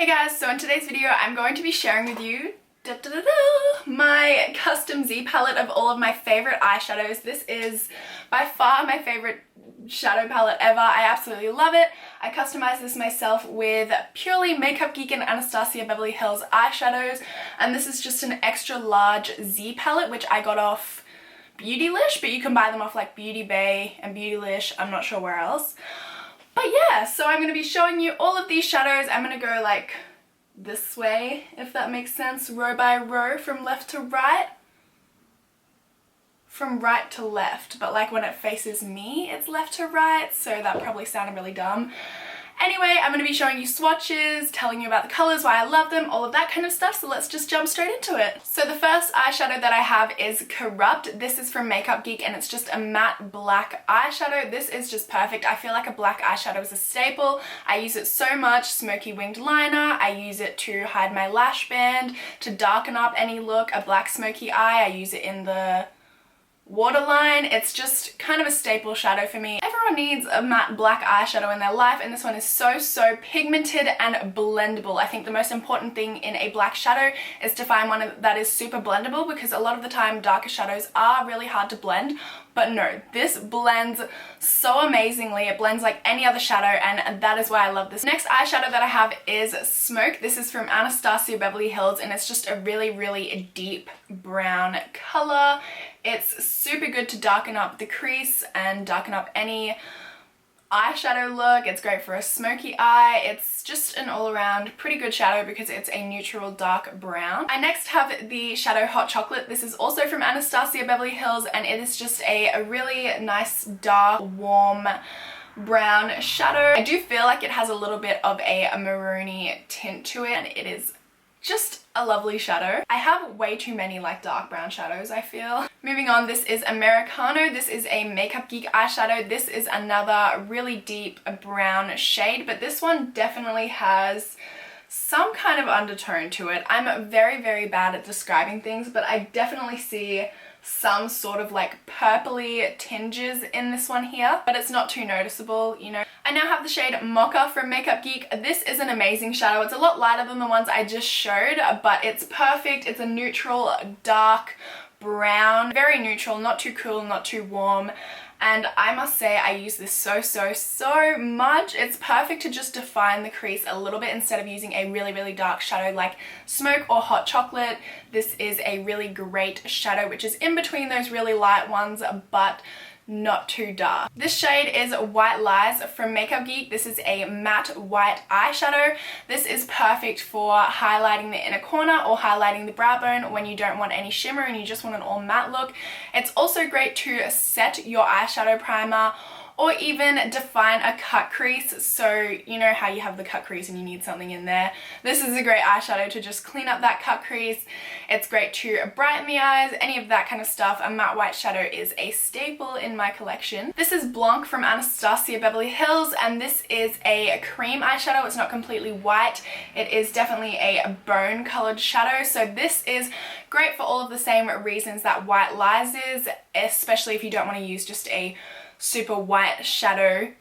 Hey guys, so in today's video I'm going to be sharing with you my custom Z palette of all of my favorite eyeshadows. This is by far my favorite shadow palette ever. I absolutely love it. I customized this myself with purely Makeup Geek and Anastasia Beverly Hills eyeshadows, and this is just an extra large Z palette which I got off Beautylish, but you can buy them off like Beauty Bay and Beautylish, I'm not sure where else. But yeah, so I'm going to be showing you all of these shadows. I'm going to go like this way, if that makes sense, row by row from left to right. From right to left, but like when it faces me, it's left to right, so that probably sounded really dumb. Anyway, I'm going to be showing you swatches, telling you about the colours, why I love them, all of that kind of stuff, so let's just jump straight into it. So the first eyeshadow that I have is Corrupt. This is from Makeup Geek and it's just a matte black eyeshadow. This is just perfect. I feel like a black eyeshadow is a staple. I use it so much. Smoky winged liner, I use it to hide my lash band, to darken up any look, a black smoky eye, I use it in the waterline. It's just kind of a staple shadow for me. Everyone needs a matte black eyeshadow in their life, and this one is so pigmented and blendable. I think the most important thing in a black shadow is to find one that is super blendable, because a lot of the time darker shadows are really hard to blend, but no, this blends so amazingly. It blends like any other shadow, and that is why I love this. Next eyeshadow that I have is Smoke. This is from Anastasia Beverly Hills and it's just a really deep brown color. It's super good to darken up the crease and darken up any eyeshadow look. It's great for a smoky eye. It's just an all-around pretty good shadow because it's a neutral dark brown. I next have the shadow Hot Chocolate. This is also from Anastasia Beverly Hills and it is just a really nice dark warm brown shadow. I do feel like it has a little bit of a maroony tint to it and it is just a lovely shadow. I have way too many like dark brown shadows, I feel. Moving on, this is Americano. This is a Makeup Geek eyeshadow. This is another really deep brown shade, but this one definitely has some kind of undertone to it. I'm very bad at describing things, but I definitely see some sort of like purpley tinges in this one here, but it's not too noticeable, you know. I now have the shade Mocha from Makeup Geek. This is an amazing shadow. It's a lot lighter than the ones I just showed, but it's perfect. It's a neutral dark brown, very neutral, not too cool, not too warm. And I must say I use this so much. It's perfect to just define the crease a little bit instead of using a really dark shadow like Smoke or Hot Chocolate. This is a really great shadow which is in between those really light ones but not too dark. This shade is White Lies from Makeup Geek. This is a matte white eyeshadow. This is perfect for highlighting the inner corner or highlighting the brow bone when you don't want any shimmer and you just want an all matte look. It's also great to set your eyeshadow primer or even define a cut crease. So you know how you have the cut crease and you need something in there. This is a great eyeshadow to just clean up that cut crease. It's great to brighten the eyes, any of that kind of stuff. A matte white shadow is a staple in my collection. This is Blanc from Anastasia Beverly Hills and this is a cream eyeshadow. It's not completely white. It is definitely a bone colored shadow. So this is great for all of the same reasons that White Lies is, especially if you don't want to use just a super white shadow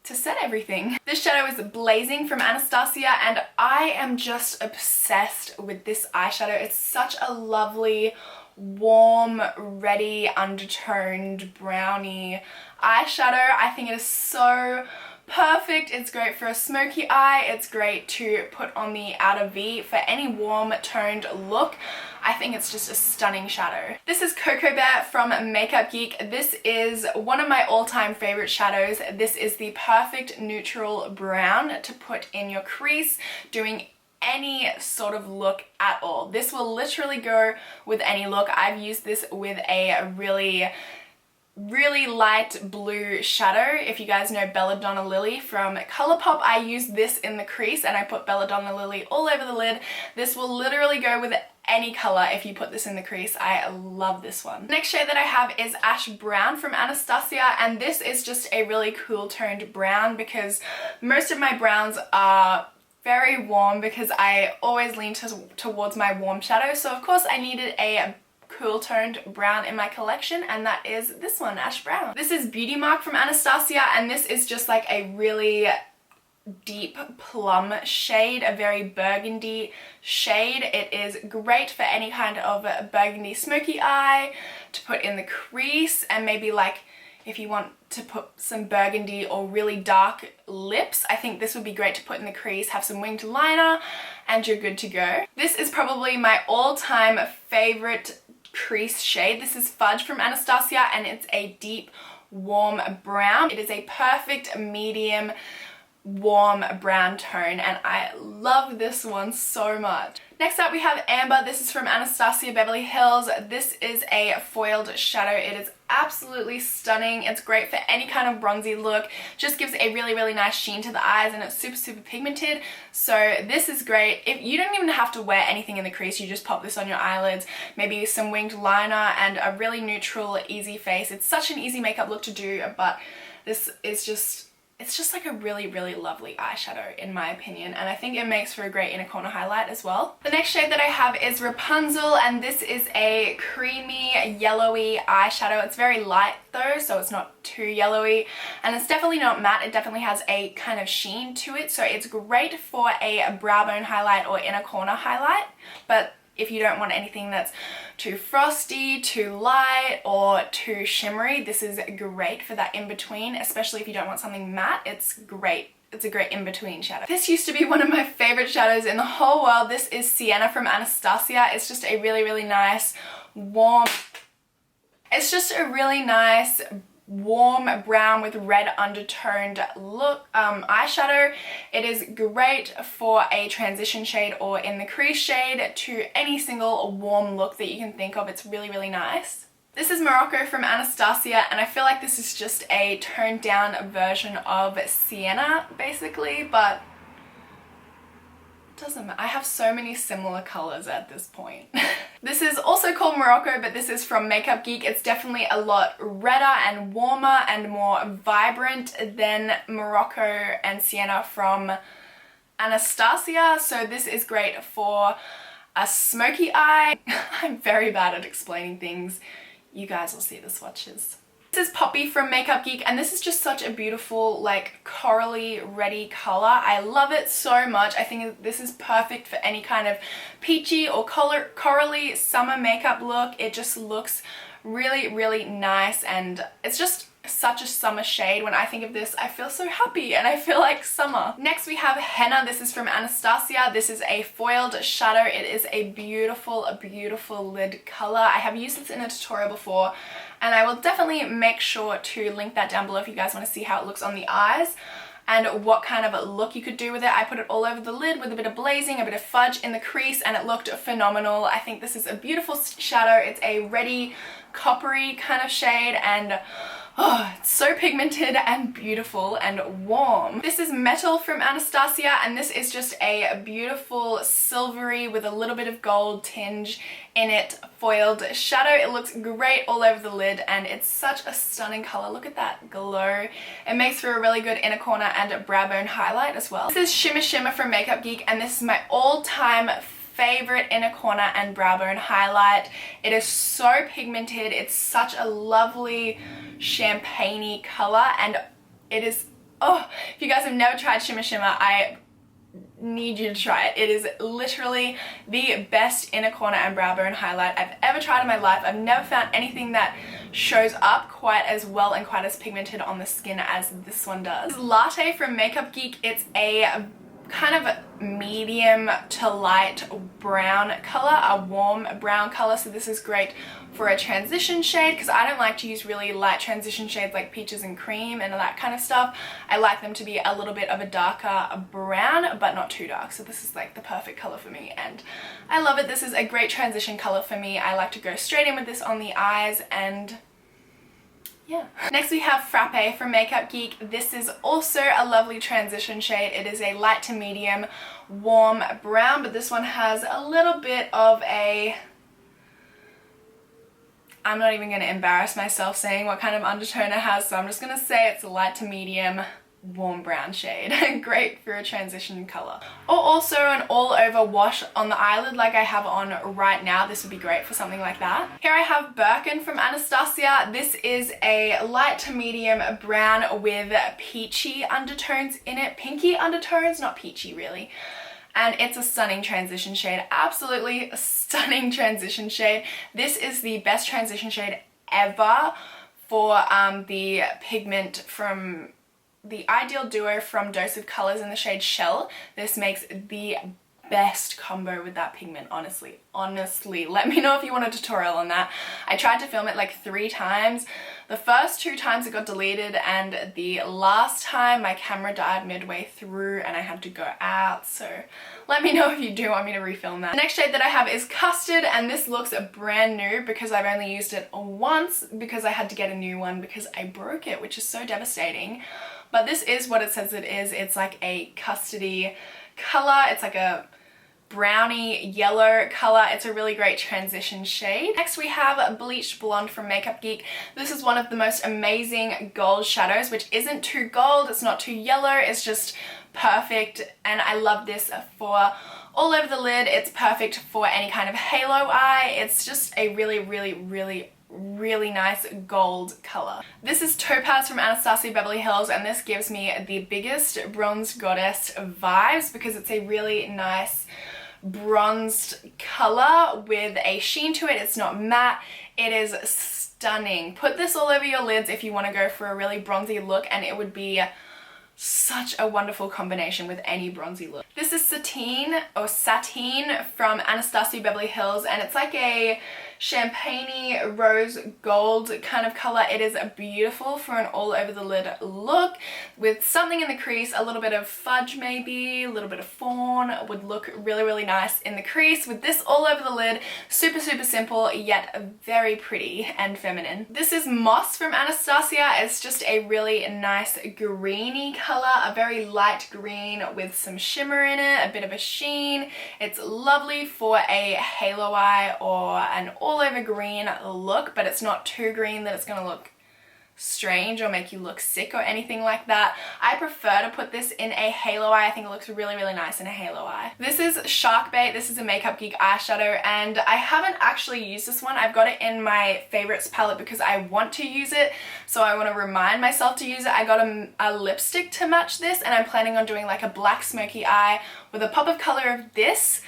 to set everything. This shadow is Blazing from Anastasia and I am just obsessed with this eyeshadow. It's such a lovely, warm, reddy, undertoned, browny eyeshadow. I think it is so perfect. It's great for a smoky eye. It's great to put on the outer V for any warm toned look. I think it's just a stunning shadow. This is Cocoa Bear from Makeup Geek. This is one of my all-time favorite shadows. This is the perfect neutral brown to put in your crease, doing any sort of look at all. This will literally go with any look. I've used this with a really light blue shadow. If you guys know Belladonna Lily from Colourpop, I use this in the crease and I put Belladonna Lily all over the lid. This will literally go with any color if you put this in the crease. I love this one. Next shade that I have is Ash Brown from Anastasia and this is just a really cool toned brown because most of my browns are very warm because I always lean towards my warm shadow, so of course I needed a cool toned brown in my collection, and that is this one, Ash Brown. This is Beauty Mark from Anastasia, and this is just like a really deep plum shade, a very burgundy shade. It is great for any kind of burgundy smoky eye, to put in the crease, and maybe like if you want to put some burgundy or really dark lips, I think this would be great to put in the crease, have some winged liner, and you're good to go. This is probably my all-time favorite crease shade. This is Fudge from Anastasia, and it's a deep warm brown. It is a perfect medium warm brown tone, and I love this one so much. Next up we have Amber. This is from Anastasia Beverly Hills. This is a foiled shadow. It is absolutely stunning. It's great for any kind of bronzy look. Just gives a really nice sheen to the eyes, and it's super pigmented. So this is great. If you don't even have to wear anything in the crease, you just pop this on your eyelids, maybe some winged liner and a really neutral, easy face. It's such an easy makeup look to do, but this is just, it's just like a really really eyeshadow in my opinion, and I think it makes for a great inner corner highlight as well. The next shade that I have is Rapunzel, and this is a creamy yellowy eyeshadow. It's very light though, so it's not too yellowy, and it's definitely not matte. It definitely has a kind of sheen to it, so it's great for a brow bone highlight or inner corner highlight. But if you don't want anything that's too frosty, too light, or too shimmery, this is great for that in-between, especially if you don't want something matte. It's great. It's a great in-between shadow. This used to be one of my favorite shadows in the whole world. This is Sienna from Anastasia. It's just a really nice, warm, it's just a really nice warm brown with red undertoned look eyeshadow. It is great for a transition shade or in the crease shade to any single warm look that you can think of. It's really nice. This is Morocco from Anastasia, and I feel like this is just a toned down version of Sienna basically, but it doesn't matter. I have so many similar colors at this point. This is also called Morocco, but this is from Makeup Geek. It's definitely a lot redder and warmer and more vibrant than Morocco and Sienna from Anastasia. So this is great for a smoky eye. I'm very bad at explaining things. You guys will see the swatches. This is Poppy from Makeup Geek, and this is just such a beautiful, like, corally reddy color. I love it so much. I think this is perfect for any kind of peachy or corally summer makeup look. It just looks really nice, and it's just such a summer shade. When I think of this, I feel so happy and I feel like summer. Next we have Henna. This is from Anastasia. This is a foiled shadow. It is a beautiful lid color. I have used this in a tutorial before, and I will definitely make sure to link that down below if you guys want to see how it looks on the eyes and what kind of a look you could do with it. I put it all over the lid with a bit of blazing, a bit of fudge in the crease, and it looked phenomenal. I think this is a beautiful shadow. It's a reddy, coppery kind of shade, and oh, it's so pigmented and beautiful and warm. This is Metal from Anastasia, and this is just a beautiful silvery with a little bit of gold tinge in it foiled shadow. It looks great all over the lid, and it's such a stunning color. Look at that glow. It makes for a really good inner corner and brow bone highlight as well. This is Shimmer Shimmer from Makeup Geek, and this is my all-time favorite inner corner and brow bone highlight. It is so pigmented. It's such a lovely champagne-y color, and it is, oh, if you guys have never tried Shimmer Shimmer, I need you to try it. It is literally the best inner corner and brow bone highlight I've ever tried in my life. I've never found anything that shows up quite as well and quite as pigmented on the skin as this one does. This is Latte from Makeup Geek. It's a kind of medium to light brown color, a warm brown color, so this is great for a transition shade because I don't like to use really light transition shades like peaches and cream and that kind of stuff. I like them to be a little bit of a darker brown but not too dark, so this is like the perfect color for me and I love it. This is a great transition color for me. I like to go straight in with this on the eyes, and yeah. Next we have Frappe from Makeup Geek. This is also a lovely transition shade. It is a light to medium warm brown, but this one has a little bit of a, I'm not even going to embarrass myself saying what kind of undertone it has, so I'm just going to say it's a light to medium warm brown shade. Great for a transition color. Or also an all over wash on the eyelid like I have on right now. This would be great for something like that. Here I have Birkin from Anastasia. This is a light to medium brown with peachy undertones in it. Pinky undertones, not peachy really. And it's a stunning transition shade. Absolutely stunning transition shade. This is the best transition shade ever for the pigment from the Ideal Duo from Dose of Colors in the shade Shell. This makes the best combo with that pigment, honestly. Let me know if you want a tutorial on that. I tried to film it like 3 times. The first 2 times it got deleted, and the last time my camera died midway through and I had to go out, so let me know if you do want me to refilm that. The next shade that I have is Custard, and this looks brand new because I've only used it once because I had to get a new one because I broke it, which is so devastating. But this is what it says it is. It's like a custardy color. It's like a browny yellow color. It's a really great transition shade. Next we have Bleached Blonde from Makeup Geek. This is one of the most amazing gold shadows, which isn't too gold, it's not too yellow, it's just perfect, and I love this for all over the lid. It's perfect for any kind of halo eye. It's just a really nice gold color. This is Topaz from Anastasia Beverly Hills, and this gives me the biggest bronze goddess vibes because it's a really nice bronzed color with a sheen to it. It's not matte. It is stunning. Put this all over your lids if you want to go for a really bronzy look, and it would be such a wonderful combination with any bronzy look. This is Satin from Anastasia Beverly Hills, and it's like a champagne-y rose gold kind of color. It is beautiful for an all over the lid look with something in the crease. A little bit of fudge maybe, a little bit of fawn would look really nice in the crease. With this all over the lid, super simple yet very pretty and feminine. This is Moss from Anastasia. It's just a really nice greeny color, a very light green with some shimmer in it, a bit of a sheen. It's lovely for a halo eye or an all over green look, but it's not too green that it's gonna look strange or make you look sick or anything like that. I prefer to put this in a halo eye. I think it looks really nice in a halo eye. This is Shark Bait. This is a Makeup Geek eyeshadow, and I haven't actually used this one. I've got it in my favorites palette because I want to use it, so I want to remind myself to use it. I got a lipstick to match this, and I'm planning on doing like a black smoky eye with a pop of color of this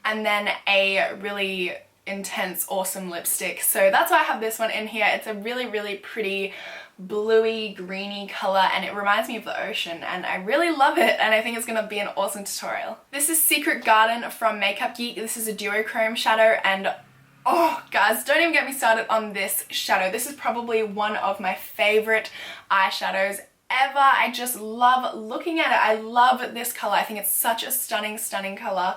and then a really intense awesome lipstick. So that's why I have this one in here. It's a really pretty bluey greeny color, and it reminds me of the ocean, and I really love it, and I think it's gonna be an awesome tutorial. This is Secret Garden from Makeup Geek. This is a duochrome shadow, and oh guys, don't even get me started on this shadow. This is probably one of my favorite eyeshadows ever. I just love looking at it. I love this color. I think it's such a stunning color.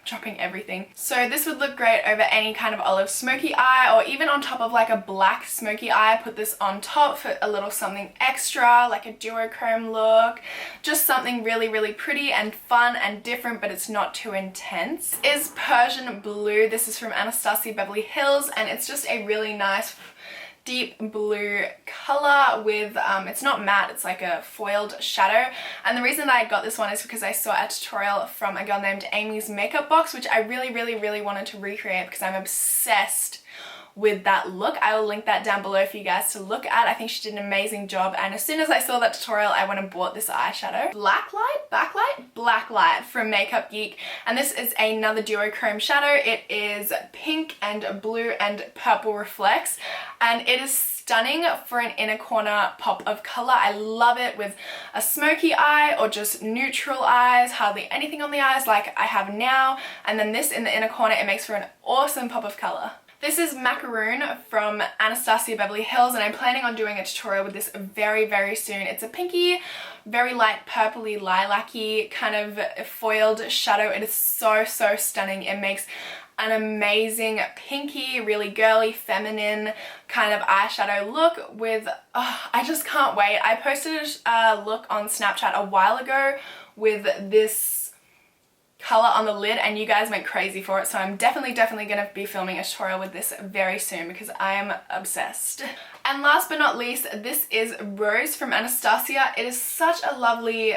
Dropping everything. So this would look great over any kind of olive smoky eye, or even on top of like a black smoky eye. Put this on top for a little something extra, like a duochrome look. Just something really pretty and fun and different, but it's not too intense. Is Persian Blue. This is from Anastasia Beverly Hills, and it's just a really nice deep blue color with, it's not matte, it's like a foiled shadow. And the reason that I got this one is because I saw a tutorial from a girl named Amy's Makeup Box, which I really wanted to recreate because I'm obsessed with that look. I will link that down below for you guys to look at. I think she did an amazing job, and as soon as I saw that tutorial, I went and bought this eyeshadow. Blacklight from Makeup Geek, and this is another duochrome shadow. It is pink and blue and purple reflects, and it is stunning for an inner corner pop of color. I love it with a smoky eye or just neutral eyes, hardly anything on the eyes like I have now, and then this in the inner corner, it makes for an awesome pop of color. This is Macaroon from Anastasia Beverly Hills, and I'm planning on doing a tutorial with this very soon. It's a pinky, very light purpley lilac-y kind of foiled shadow. It is so stunning. It makes an amazing pinky, really girly, feminine kind of eyeshadow look with, I just can't wait. I posted a look on Snapchat a while ago with this color on the lid and you guys went crazy for it, so I'm definitely gonna be filming a tutorial with this very soon because I am obsessed. And last but not least, this is Rose from Anastasia. It is such a lovely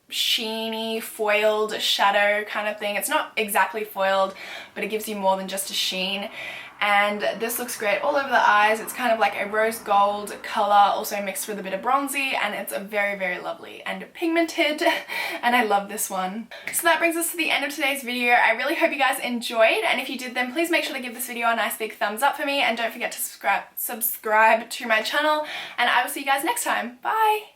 sheeny foiled shadow kind of thing. It's not exactly foiled, but it gives you more than just a sheen. And this looks great all over the eyes. It's kind of like a rose gold color, also mixed with a bit of bronzy, and it's very lovely and pigmented, and I love this one. So that brings us to the end of today's video. I really hope you guys enjoyed, and if you did, then please make sure to give this video a nice big thumbs up for me, and don't forget to subscribe to my channel, and I will see you guys next time. Bye!